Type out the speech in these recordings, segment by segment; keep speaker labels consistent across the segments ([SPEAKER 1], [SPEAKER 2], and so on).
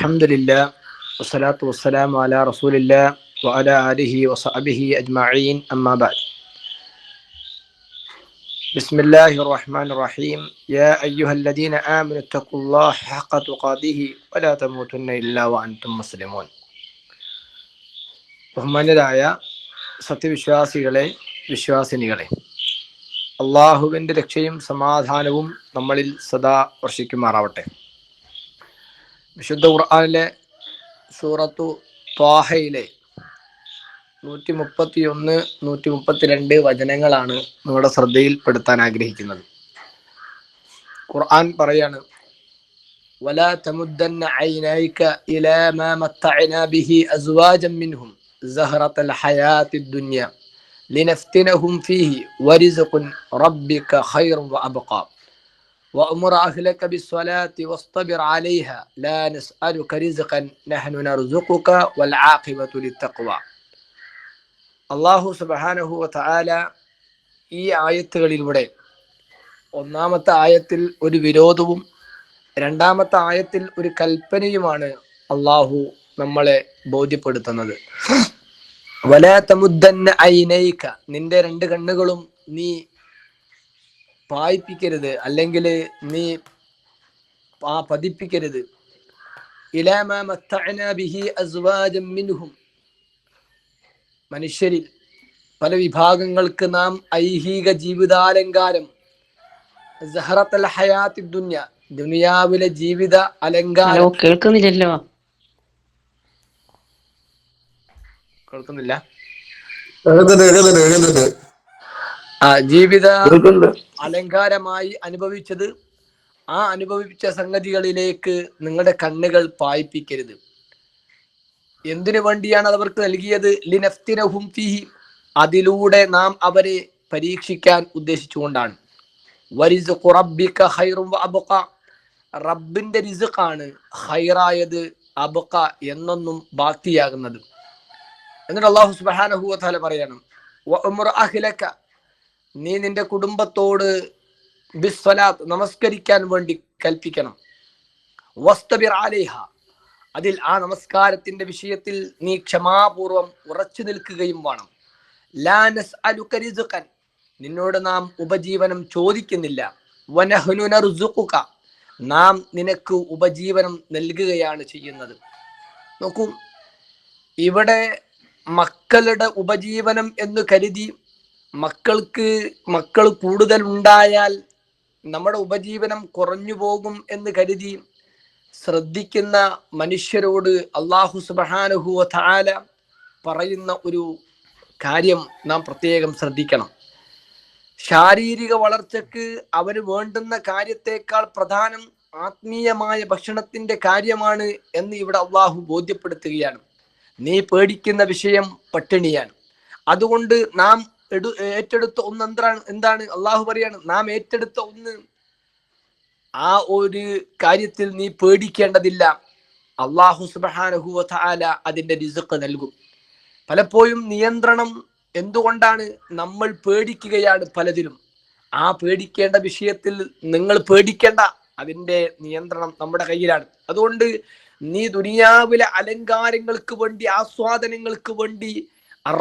[SPEAKER 1] അൽഹംദുലില്ലാ വസ്സലാത്തു വസ്സലാമു അലാ റസൂലില്ലാ വഅലാ ആലിഹി വസഹ്ബിഹി അജ്മഈൻ അമ്മാ ബഅദ്. ബിസ്മില്ലാഹിർ റഹ്മാനിർ റഹീം. യാ അയ്യുഹല്ലദീന ആമനു തഖുല്ലാഹ ഹഖ തുഖാതിഹി വലാ തമൂതുന്ന ഇല്ലാ വഅൻതും മുസ്ലിമൂൻ. ബഹുമാന്യരായ സത്യവിശ്വാസികളെ, വിശ്വാസിനികളെ, അള്ളാഹുവിൻ്റെ രക്ഷയും സമാധാനവും നമ്മളിൽ സദാ വർഷിക്കുമാറാവട്ടെ. വിശുദ്ധ ഖുർആനിലെ സൂറത്തു ത്വാഹയിലെ 131, 132 വചനങ്ങളാണ് നിങ്ങളുടെ ശ്രദ്ധയിൽപ്പെടുത്താൻ ആഗ്രഹിക്കുന്നത്. ഖുർആൻ പറയാണ്, വലാ തമുദ്ദന്ന ഐനൈക ഇലാ മാ മത്തഅനാ ബിഹി അസ്വാജൻ മിൻഹും സഹറത്തൽ ഹയാത്തിദ് ദുനിയ ലിനഫ്തിനഹും ഫീഹി വരിസ്ഖുൻ റബ്ബിക ഖൈറുൻ വഅബ്ഖാ വഅമുർ അഹ്ലക ബിസ്സലാത്തി വസ്തബിർ അലൈഹ ലാ നസ്അലുക റിസ്ഖൻ നഹ്നു നർസുഖുക വൽ ആഖിബതു ലിത്തഖ്വ. അല്ലാഹു സുബ്ഹാനഹു വ തആല ഈ ആയത്തുകളിലൂടെ ഒന്നാമത്തെ ആയത്തിൽ ഒരു വിരോധവും രണ്ടാമത്തെ ആയത്തിൽ ഒരു കൽപ്പനയുമാണ് അല്ലാഹു നമ്മളെ ബോധ്യപ്പെടുത്തുന്നത്. വലാ തമുദ്ദന്ന ഐനൈക, നിന്റെ രണ്ട് കണ്ണുകളും നീ പായിപ്പിക്കരുത്, അല്ലെങ്കിൽ നീ പതിപ്പിക്കരുത്. ഇലാ മാ മത്തഅനാ ബിഹി അസ്വാജൻ മിൻഹും, മനുഷ്യരിൽ പല വിഭാഗങ്ങൾക്ക് നാം ഐഹിക ജീവിതാലങ്കാരം, സഹറത്തൽ ഹയാത്തിദ് ദുനിയ, ദുനിയാവിലെ ജീവിത അലങ്കാരം.
[SPEAKER 2] കേൾക്കുന്നില്ലല്ലോ.
[SPEAKER 1] കേൾക്കുന്നില്ല? ജീവിത അലങ്കാരമായി അനുഭവിച്ചത്, ആ അനുഭവിച്ച സംഗതികളിലേക്ക് നിങ്ങളുടെ കണ്ണുകൾ പായിപ്പിക്കരുത്. എന്തിനു വേണ്ടിയാണ് അത് അവർക്ക് നൽകിയത്? ലിനഫ്തിനഹും ഫീഹി, അതിലൂടെ നാം അവരെ പരീക്ഷിക്കാൻ ഉദ്ദേശിച്ചുകൊണ്ടാണ്. വരിസ്ഖു റബ്ബിക ഖൈറുൻ വഅബ്ഖാ, റബ്ബിന്റെ റിസ്ഖാണ് ഖൈറായത്, അബ്ഖ എന്നൊന്നും ബാക്കിയാകുന്നത്. എന്നിട്ട് അല്ലാഹു സുബ്ഹാനഹു വ തആല പറയാണ്, വഅമുർ അഹ്ലക, നീ നിന്റെ കുടുംബത്തോട് ബിസ്സലാത്ത്, നമസ്കരിക്കാൻ വേണ്ടി കൽപ്പിക്കണം. വസ്തബിർ അലൈഹ, അതിൽ ആ നമസ്കാരത്തിന്റെ വിഷയത്തിൽ നീ ക്ഷമാപൂർവം ഉറച്ചു നിൽക്കുകയും വേണം. ലാ നസ്അലുക റിസ്ഖൻ, നിന്നോട് നാം ഉപജീവനം ചോദിക്കുന്നില്ല. വനഹ്നു നർസുഖുക, നാം നിനക്ക് ഉപജീവനം നൽകുകയാണ് ചെയ്യുന്നത്. നോക്കൂ, ഇവിടെ മക്കളുടെ ഉപജീവനം എന്ന് കരുതി മക്കൾ കൂടുതൽ ഉണ്ടായാൽ നമ്മുടെ ഉപജീവനം കുറഞ്ഞു പോകും എന്ന് കരുതി ശ്രദ്ധിക്കുന്ന മനുഷ്യരോട് അല്ലാഹു സുബ്ഹാനഹു വ തആല പറയുന്ന ഒരു കാര്യം നാം പ്രത്യേകം ശ്രദ്ധിക്കണം. ശാരീരിക വളർച്ചയ്ക്ക് അവന് വേണ്ടുന്ന കാര്യത്തേക്കാൾ പ്രധാനം ആത്മീയമായ ഭക്ഷണത്തിന്റെ കാര്യമാണ് എന്ന് ഇവിടെ അല്ലാഹു ബോധ്യപ്പെടുത്തുകയാണ്. നീ പേടിക്കുന്ന വിഷയം പട്ടിണിയാണ്. അതുകൊണ്ട് നാം ഏറ്റെടുത്ത ഒന്ന് എന്താണ്? അല്ലാഹു പറയാണ്, നാം ഏറ്റെടുത്ത ഒന്ന്, ആ ഒരു കാര്യത്തിൽ നീ പേടിക്കേണ്ടതില്ല. അല്ലാഹു സുബ്ഹാനഹു വ തആല അതിന്റെ റിസ്ഖ് നൽകും. പലപ്പോഴും നിയന്ത്രണം എന്തുകൊണ്ടാണ്? നമ്മൾ പേടിക്കുകയാണ് പലതിലും. ആ പേടിക്കേണ്ട വിഷയത്തിൽ നിങ്ങൾ പേടിക്കേണ്ട, അതിന്റെ നിയന്ത്രണം നമ്മുടെ കയ്യിലാണ്. അതുകൊണ്ട് നീ ദുനിയാവിലെ അലങ്കാരങ്ങൾക്ക് വേണ്ടി, ആസ്വാദനങ്ങൾക്ക് വേണ്ടി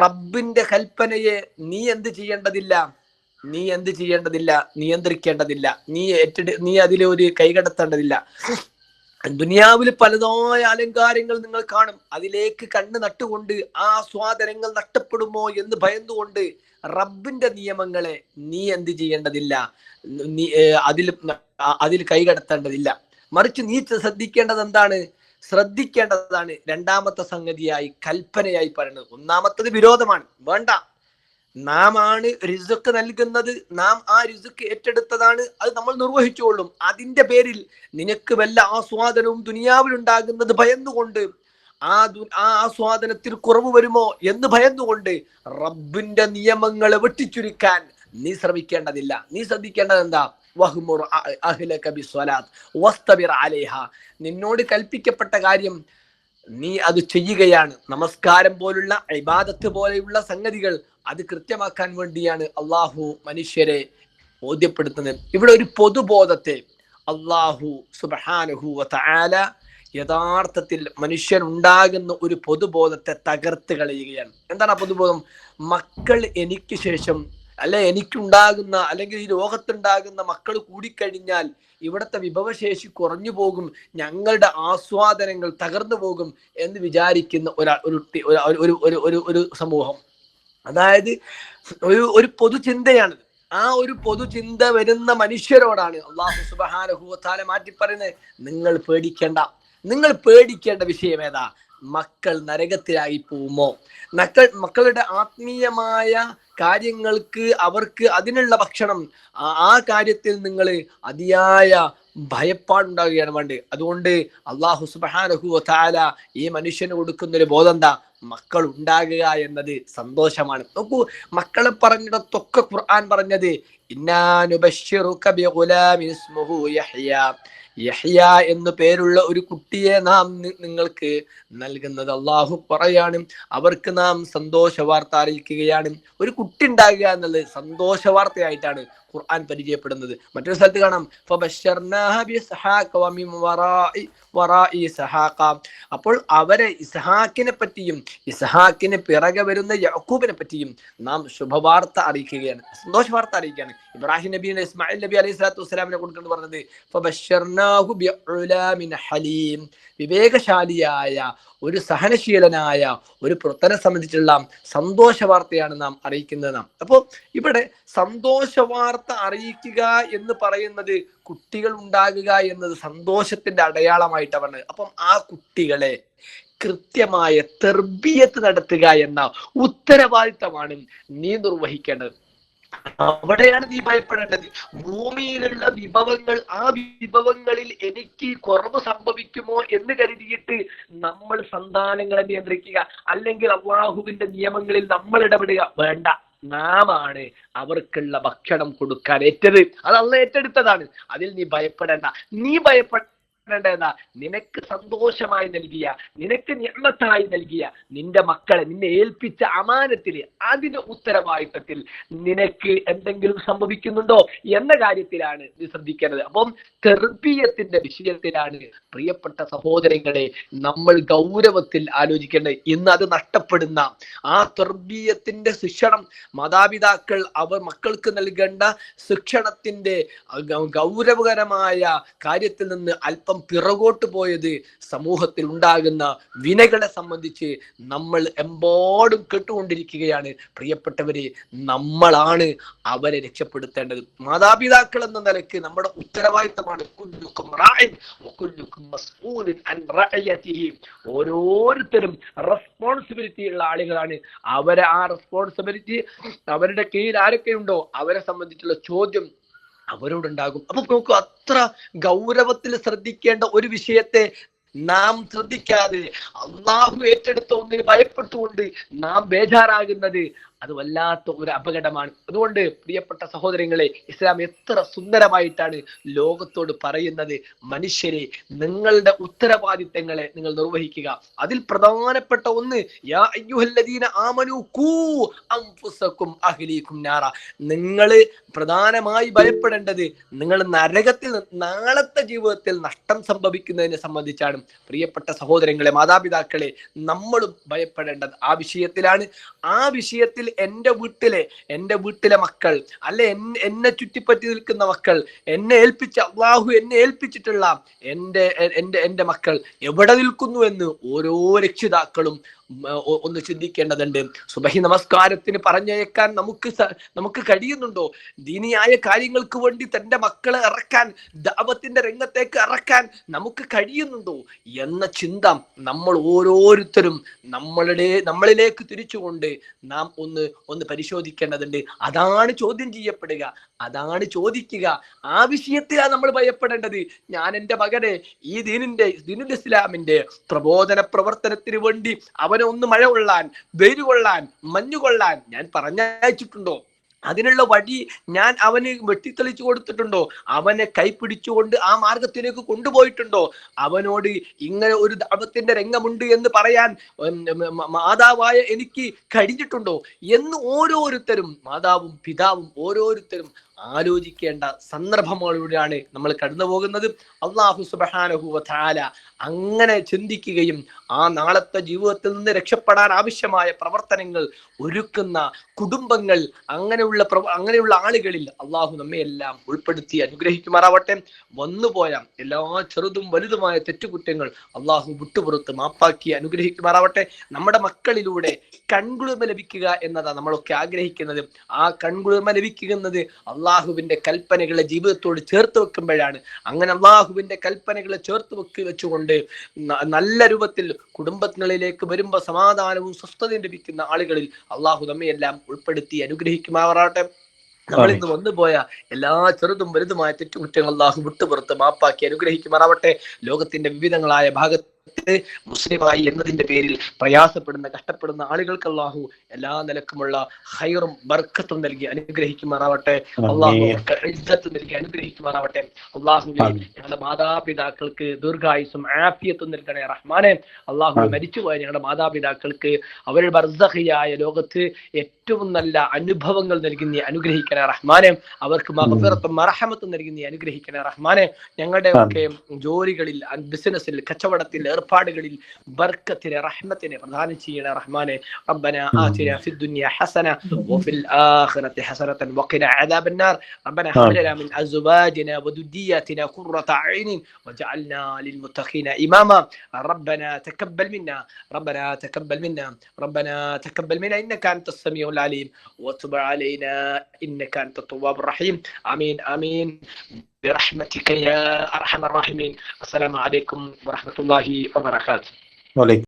[SPEAKER 1] റബ്ബിന്റെ കൽപ്പനയെ നീ എന്ത് ചെയ്യേണ്ടതില്ല, നിയന്ത്രിക്കേണ്ടതില്ല, നീ അതിലൊരു കൈകടത്തേണ്ടതില്ല. ദുനിയാവിൽ പലതായ അലങ്കാരങ്ങൾ നിങ്ങൾ കാണും. അതിലേക്ക് കണ്ണ് നട്ടുകൊണ്ട് ആ ആസ്വാദനങ്ങൾ നഷ്ടപ്പെടുമോ എന്ന് ഭയന്നുകൊണ്ട് റബ്ബിന്റെ നിയമങ്ങളെ നീ എന്ത് ചെയ്യേണ്ടതില്ല, അതിൽ കൈകടത്തേണ്ടതില്ല. മറിച്ച് നീ ശ്രദ്ധിക്കേണ്ടതാണ് രണ്ടാമത്തെ സംഗതിയായി, കൽപ്പനയായി പറയുന്നത്. ഒന്നാമത്തത് വിരോധമാണ്, വേണ്ട. നാം ആണ് റിസ്ക് നൽകുന്നത്, നാം ആ റിസ്ക് ഏറ്റെടുത്തതാണ്, അത് നമ്മൾ നിർവഹിച്ചുകൊള്ളും. അതിന്റെ പേരിൽ നിനക്ക് വല്ല ആസ്വാദനവും ദുനിയാവിലുണ്ടാകുന്നത് ഭയന്നുകൊണ്ട്, ആ ആസ്വാദനത്തിൽ കുറവ് വരുമോ എന്ന് ഭയന്നുകൊണ്ട് റബ്ബിന്റെ നിയമങ്ങളെ വെട്ടിച്ചുരുക്കാൻ നീ ശ്രമിക്കേണ്ടതില്ല. നീ ശ്രദ്ധിക്കേണ്ടത് എന്താ? വഹ്മുർ അഹ്ലക ബിസ്സലാത്ത് വസ്തബിർ അലൈഹ, നിന്നോട് കൽപ്പിക്കപ്പെട്ട കാര്യം നീ അത് ചെയ്യുകയാണ്. നമസ്കാരം പോലുള്ള ഇബാദത്ത് പോലെയുള്ള സംഗതികൾ അത് കൃത്യമാക്കാൻ വേണ്ടിയാണ് അല്ലാഹു മനുഷ്യരെ ബോധ്യപ്പെടുത്തുന്നത്. ഇവിടെ ഒരു പൊതുബോധത്തെ അല്ലാഹു സുബ്ഹാനഹു വ തആല യഥാർത്ഥത്തിൽ മനുഷ്യൻ ഉണ്ടാകുന്ന ഒരു പൊതുബോധത്തെ തകർത്ത് കളയുകയാണ്. എന്താണ് ആ പൊതുബോധം? മക്കൾ എനിക്ക് ശേഷം അല്ലെ എനിക്കുണ്ടാകുന്ന അല്ലെങ്കിൽ ഈ ലോകത്തുണ്ടാകുന്ന മക്കൾ കൂടിക്കഴിഞ്ഞാൽ ഇവിടുത്തെ വിഭവശേഷി കുറഞ്ഞു പോകും, ഞങ്ങളുടെ ആസ്വാദനങ്ങൾ തകർന്നു പോകും എന്ന് വിചാരിക്കുന്ന ഒരു സമൂഹം. അതായത് ഒരു പൊതുചിന്തയാണ്. ആ ഒരു പൊതുചിന്ത വരുന്ന മനുഷ്യരോടാണ് അല്ലാഹു സുബ്ഹാനഹു വ തആല മാറ്റി പറയുന്നത്, നിങ്ങൾ പേടിക്കേണ്ട വിഷയം ഏതാ? മക്കൾ നരകത്തിലായി പോകുമോ? മക്കളുടെ ആത്മീയമായ കാര്യങ്ങൾക്ക് അവർക്ക് അതിനുള്ള ഭക്ഷണം, ആ കാര്യത്തിൽ നിങ്ങൾ അതിയായ ഭയപ്പാടുണ്ടാകുകയാണ് വേണ്ടത്. അതുകൊണ്ട് അല്ലാഹു സുബ്ഹാനഹു വ തആല ഈ മനുഷ്യന് കൊടുക്കുന്ന ഒരു ബോധം എന്താ? മക്കൾ ഉണ്ടാകുക എന്നത് സന്തോഷമാണ്. നോക്കൂ, മക്കളെ പറഞ്ഞിടത്തൊക്കെ ഖുർആൻ പറഞ്ഞത് ഇന്നാ നുബശ്ശിറുക ബിഗുലാമിൻ ഇസ്മുഹു യഹ്യ എന്നു പേരുള്ള ഒരു കുട്ടിയെ നാം നിങ്ങൾക്ക് നൽകുന്നത്. അള്ളാഹു പറയാണ്, അവർക്ക് നാം സന്തോഷ വാർത്ത അറിയിക്കുകയാണ്. ഒരു കുട്ടി ഉണ്ടാകുക എന്നുള്ളത് സന്തോഷ വാർത്തയായിട്ടാണ് ഖുർആൻ പരിചയപ്പെടുന്നത്. മറ്റൊരു സ്ഥലത്ത് കാണാം, അപ്പോൾ അവരെ ഇസ്ഹാക്കിനെ പറ്റിയും ഇസ്ഹാക്കിന് പിറകെ വരുന്ന യാക്കൂബിനെ പറ്റിയും നാം ശുഭവാർത്ത അറിയിക്കുകയാണ്, സന്തോഷ വാർത്ത അറിയിക്കുകയാണ്. ഇബ്രാഹിം നബി ഇസ്മായിൽ നബി അലൈഹി സ്വലാത്തു വസ്സലാമിനെ കൊടുക്കുന്നത് പറഞ്ഞത് ഹലീം, വിവേകശാലിയായ ഒരു സഹനശീലനായ ഒരു പുത്രനെ സംബന്ധിച്ചുള്ള സന്തോഷ വാർത്തയാണ് നാം അറിയിക്കുന്നത്. അപ്പോൾ ഇവിടെ സന്തോഷ വാർത്ത അറിയിക്കുക എന്ന് പറയുന്നത് കുട്ടികൾ ഉണ്ടാകുക എന്നത് സന്തോഷത്തിന്റെ അടയാളമായിട്ടാണ്. അപ്പം ആ കുട്ടികളെ കൃത്യമായ തർബിയത്ത് നടത്തുക എന്ന ഉത്തരവാദിത്തമാണ് നീ നിർവഹിക്കേണ്ടത്. അവിടെയാണ് നീ ഭയപ്പെടേണ്ടത്. ഭൂമിയിലുള്ള വിഭവങ്ങൾ, ആ വിഭവങ്ങളിൽ എനിക്ക് കുറവ് സംഭവിക്കുമോ എന്ന് കരുതിയിട്ട് നമ്മൾ സന്താനങ്ങളെ നിയന്ത്രിക്കുക, അല്ലെങ്കിൽ അല്ലാഹുവിന്റെ നിയമങ്ങളിൽ നമ്മൾ ഇടപെടുക വേണ്ട. നാമാണ് അവർക്കുള്ള ഭക്ഷണം കൊടുക്കാൻ ഏറ്റത്. അത് അള്ളാഹ് ഏറ്റെടുത്തതാണ്. അതിൽ നീ ഭയപ്പെടേണ്ട. നീ ഭയപ്പെടേണ്ടതാ നിനക്ക് സന്തോഷമായി നൽകിയ, നിനക്ക് നിഅ്മത്തായി നൽകിയ നിന്റെ മക്കളെ നിന്നെ ഏൽപ്പിച്ച അമാനത്തിൽ, അതിന്റെ ഉത്തരവാദിത്തത്തിൽ നിനക്ക് എന്തെങ്കിലും സംഭവിക്കുന്നുണ്ടോ എന്ന കാര്യത്തിലാണ് നീ ശ്രദ്ധിക്കേണ്ടത്. അപ്പം തർബിയത്തിന്റെ വിഷയത്തിലാണ് പ്രിയപ്പെട്ട സഹോദരങ്ങളെ നമ്മൾ ഗൗരവത്തിൽ ആലോചിക്കേണ്ടത്. ഇന്ന് അത് നഷ്ടപ്പെടുന്ന ആ തർബിയത്തിന്റെ ശിക്ഷണം, മാതാപിതാക്കൾ അവർ മക്കൾക്ക് നൽകേണ്ട ശിക്ഷണത്തിന്റെ ഗൗരവകരമായ കാര്യത്തിൽ നിന്ന് അല്പം പിറകോട്ട് പോയത് സമൂഹത്തിൽ ഉണ്ടാകുന്ന വിനകളെ സംബന്ധിച്ച് നമ്മൾ എമ്പാടും കേട്ടുകൊണ്ടിരിക്കുകയാണ്. പ്രിയപ്പെട്ടവരെ, നമ്മളാണ് അവരെ രക്ഷപ്പെടുത്തേണ്ടത്. മാതാപിതാക്കൾ എന്ന നിലയ്ക്ക് നമ്മുടെ ഉത്തരവാദിത്തമാണ്. ഓരോരുത്തരും റെസ്പോൺസിബിലിറ്റി ഉള്ള ആളുകളാണ്. ആ റെസ്പോൺസിബിലിറ്റി അവരുടെ കീഴിൽ ആരൊക്കെയുണ്ടോ അവരെ സംബന്ധിച്ചുള്ള ചോദ്യം അവരോടുണ്ടാകും. അപ്പൊ നോക്കൂ, അത്ര ഗൗരവത്തിൽ ശ്രദ്ധിക്കേണ്ട ഒരു വിഷയത്തെ നാം ശ്രദ്ധിക്കാതെ അള്ളാഹു ഏറ്റെടുത്ത ഒന്നിന് ഭയപ്പെട്ടുകൊണ്ട് നാം ബേജാറാകുന്നത് അത് വല്ലാത്ത ഒരു അപകടമാണ്. അതുകൊണ്ട് പ്രിയപ്പെട്ട സഹോദരങ്ങളെ, ഇസ്ലാം എത്ര സുന്ദരമായിട്ടാണ് ലോകത്തോട് പറയുന്നത്, മനുഷ്യരെ നിങ്ങളുടെ ഉത്തരവാദിത്തങ്ങളെ നിങ്ങൾ നിർവഹിക്കുക. അതിൽ പ്രധാനപ്പെട്ട ഒന്ന്, യാ അയ്യുഹല്ലദീന ആമനൂ ഖൂ അൻഫുസകും അഹ്ലീകും നാറ. നിങ്ങൾ പ്രധാനമായി ഭയപ്പെടേണ്ടത് നിങ്ങൾ നരകത്തിൽ നാളത്തെ ജീവിതത്തിൽ നഷ്ടം സംഭവിക്കുന്നതിനെ സംബന്ധിച്ചാണ്. പ്രിയപ്പെട്ട സഹോദരങ്ങളെ, മാതാപിതാക്കളെ, നമ്മളും ഭയപ്പെടേണ്ടത് ആ വിഷയത്തിലാണ്. ആ വിഷയത്തിൽ എൻ്റെ വീട്ടിലെ മക്കൾ, അല്ലെ എന്നെ ചുറ്റിപ്പറ്റി നിൽക്കുന്ന മക്കൾ, അള്ളാഹു എന്നെ ഏൽപ്പിച്ചിട്ടുള്ള എൻ്റെ മക്കൾ എവിടെ നിൽക്കുന്നു എന്ന് ഓരോ രക്ഷിതാക്കളും ഒന്ന് ചിന്തിക്കേണ്ടതുണ്ട്. സുബഹി നമസ്കാരത്തിന് പറഞ്ഞയക്കാൻ നമുക്ക് കഴിയുന്നുണ്ടോ? ദീനിയായ കാര്യങ്ങൾക്ക് വേണ്ടി തന്റെ മക്കളെ ഇറക്കാൻ, ദഅവത്തിന്റെ രംഗത്തേക്ക് ഇറക്കാൻ നമുക്ക് കഴിയുന്നുണ്ടോ എന്ന ചിന്ത നമ്മൾ ഓരോരുത്തരും നമ്മളിലേക്ക് തിരിച്ചുകൊണ്ട് നാം ഒന്ന് പരിശോധിക്കേണ്ടതുണ്ട്. അതാണ് ചോദ്യം ചെയ്യപ്പെടുക, അതാണ് ചോദിക്കുക. ആ വിഷയത്തിലാണ് നമ്മൾ ഭയപ്പെടേണ്ടത്. ഞാൻ എൻ്റെ മകനെ ഈ ദീനുൽ ഇസ്ലാമിന്റെ പ്രബോധന പ്രവർത്തനത്തിന് വേണ്ടി അവനെ ഒന്ന് മഴ കൊള്ളാൻ, വെയിൽ കൊള്ളാൻ, മഞ്ഞു കൊള്ളാൻ ഞാൻ പറഞ്ഞയച്ചിട്ടുണ്ടോ? അതിനുള്ള വഴി ഞാൻ അവന് വെട്ടിത്തെളിച്ചു കൊടുത്തിട്ടുണ്ടോ? അവനെ കൈപിടിച്ചുകൊണ്ട് ആ മാർഗത്തിലേക്ക് കൊണ്ടുപോയിട്ടുണ്ടോ? അവനോട് ഇങ്ങനെ ഒരു ദഅവത്തിന്റെ രംഗമുണ്ട് എന്ന് പറയാൻ മാതാവായ എനിക്ക് കഴിഞ്ഞിട്ടുണ്ടോ എന്ന് ഓരോരുത്തരും, മാതാവും പിതാവും ഓരോരുത്തരും ആലോചിക്കേണ്ട സന്ദർഭങ്ങളിലൂടെയാണ് നമ്മൾ കടന്നു പോകുന്നത്. അല്ലാഹു സുബ്ഹാനഹു വ തആല അങ്ങനെ ചിന്തിക്കുകയും ആ നാളത്തെ ജീവിതത്തിൽ നിന്ന് രക്ഷപ്പെടാൻ ആവശ്യമായ പ്രവർത്തനങ്ങൾ ഒരുക്കുന്ന കുടുംബങ്ങൾ, അങ്ങനെയുള്ള ആളുകളിൽ അള്ളാഹു നമ്മെ എല്ലാം ഉൾപ്പെടുത്തി അനുഗ്രഹിക്കുമാറാവട്ടെ. വന്നുപോയ എല്ലാ ചെറുതും വലുതുമായ തെറ്റുകുറ്റങ്ങൾ അള്ളാഹു വിട്ടുപുറത്ത് മാപ്പാക്കി അനുഗ്രഹിക്കുമാറാവട്ടെ. നമ്മുടെ മക്കളിലൂടെ കൺകുളിർമ ലഭിക്കുക എന്നതാണ് നമ്മളൊക്കെ ആഗ്രഹിക്കുന്നത്. ആ കൺകുളിർമ ലഭിക്കുന്നത് അള്ളാഹുവിന്റെ കൽപ്പനകളെ ജീവിതത്തോട് ചേർത്ത് വെക്കുമ്പോഴാണ്. അങ്ങനെ അള്ളാഹുവിന്റെ കൽപ്പനകളെ ചേർത്ത് വെച്ചുകൊണ്ട് നല്ല രൂപത്തിൽ കുടുംബങ്ങളിലേക്ക് വരുമ്പോൾ സമാധാനവും സ്വസ്ഥതയും ലഭിക്കുന്ന ആളുകളിൽ അള്ളാഹു നമ്മയെല്ലാം ഉൾപ്പെടുത്തി അനുഗ്രഹിക്കുമാറാവട്ടെ. നമ്മൾ ഇന്ന് വന്നുപോയ എല്ലാ ചെറുതും വലുതുമായ തെറ്റുകുറ്റങ്ങൾ അള്ളാഹു വിട്ടുപുറത്ത് മാപ്പാക്കി അനുഗ്രഹിക്കുമാറാവട്ടെ. ലോകത്തിന്റെ വിവിധങ്ങളായ ഭാഗത്ത് മുസ്ലിമായി എന്നതിന്റെ പേരിൽ പ്രയാസപ്പെടുന്ന കഷ്ടപ്പെടുന്ന ആളുകൾക്ക് അള്ളാഹു എല്ലാ നിലക്കുമുള്ള ഹൈറും ബർക്കത്തും നൽകി അനുഗ്രഹിക്കുമാറാവട്ടെ. അള്ളാഹു ഇസ്സത്ത് നൽകി അനുഗ്രഹിക്കുമാറാവട്ടെ. അള്ളാഹു ഞങ്ങളുടെ മാതാപിതാക്കൾക്ക് ദീർഘായുസ്സും ആഫിയത്തും നൽകണേ റഹ്മാനെ. അള്ളാഹു മരിച്ചുപോയ ഞങ്ങളുടെ മാതാപിതാക്കൾക്ക് അവരുടെ ബർസഖിയായ ലോകത്ത് ഏറ്റവും നല്ല അനുഭവങ്ങൾ നൽകി നീ അനുഗ്രഹിക്കണേ റഹ്മാനെ. അവർക്ക് മഗ്ഫിറത്തും മർഹമത്തും നൽകി നീ അനുഗ്രഹിക്കണേ റഹ്മാനെ. ഞങ്ങളുടെ ഒക്കെ ജോലികളിൽ, ബിസിനസ്സിൽ, കച്ചവടത്തിൽ, ഏർപ്പാടുകളിൽ ബർക്കത്തിനെ റഹ്മത്തിനെ പ്രദാനം ചെയ്യണേ റഹ്മാനെ. റബ്ബനാ ആതിനാ ഫിദ്ദുനിയ ഹസന വഫിൽ ആഖിറതി ഹസനതൻ വഖിനാ അദാബന്നാർ. റബ്ബനാ ഹബ് ലനാ മിൻ അസ്വാജിനാ വദുരിയാതിനാ ഖുർറത അയ്നിൻ വജഅൽനാ ലിൽമുത്തഖീന ഇമാമാ. റബ്ബനാ തഖബ്ബൽ മിന്നാ റബ്ബനാ തഖബ്ബൽ മിന്നാ റബ്ബനാ തഖബ്ബൽ മിന്നാ ഇന്നക അൻതസ് സമീഉൽ العليم وتب علينا إنك أنت التواب الرحيم. آمين آمين برحمتك يا أرحم الراحمين. السلام عليكم ورحمة الله وبركاته.